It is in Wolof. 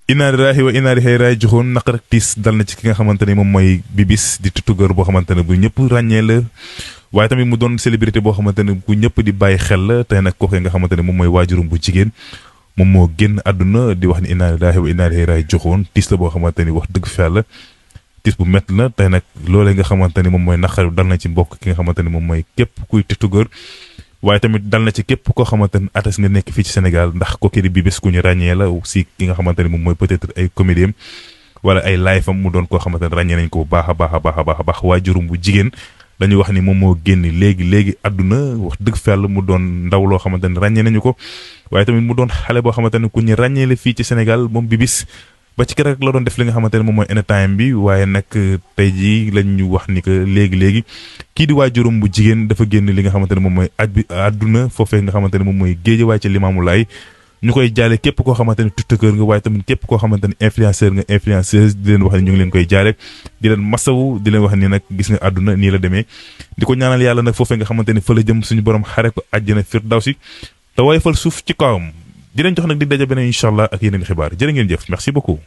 inna lillahi wa inna ilayhi raaji'uun naqar ak tiis dal na ci ki nga xamante ne moom mooy Bibis di tutugër boo xamante ne bu ñëpp ràññee la waaye tamit mu doon célébrité boo xamante ne bu ñëpp di bàyyi xel la tey nag kooku nga xamante ne moom mooy waajurum bu jigéen moom moo génn àdduna di wax ni inna lillahi wa inna ilayhi raaji'uun tiis la boo xamante ni wax dëgg fa yàlla tiis bu métti la tey nag loolee nga xamante ni moom mooy naqar dal na ci mbokk ki nga xamante ne moom mooy képp kuy tutugër waaye tamit dal na ci képp koo xamante ne artiste nga nekk fii ci Sénégal ndax kooku di Bibis ku ñu ràññee la si ki nga xamante ne moom mooy peut-être ay comédien wala ay live am mu doon koo xamante ne ràññee nañ ko bu baax a baax a baax a baax a baax waajurum bu jigéen dañu wax ni moom moo génn léegi àdduna wax dëgg fa yàlla mu doon ndaw loo xamante ne ràññee nañu ko waaye tamit mu doon xale boo xamante ne ku ñu ràññee la fii ci Sénégal moom Bibis ba ci keroog la doon def li nga xamante ne moom mooy anytime bi waaye nag tey jii lañ ñu wax ni que léegi kii di waajuram bu jigéen dafa génn li nga xamante ne moom mooy àdduna foofee nga xamante ne moom mooy Géejawaay ci Limaamu Laay ñu koy jaale képp koo xamante ne tuttëkër nga waaye tamit képp koo xamante ne influenceur nga influenceuse di leen wax ne ñu ngi leen koy jaale di leen masawu di leen wax ni nag gis nga àdduna nii la demee di ko ñaanal yàlla nag foofee nga xamante ne fa la jëm suñu borom xare ko àjjana firdawsi te woyofal suuf ci kawam di leen jox nag di daje beneen incha allah ak yeneen xibaar jërë ngeen jëf merci beaucoup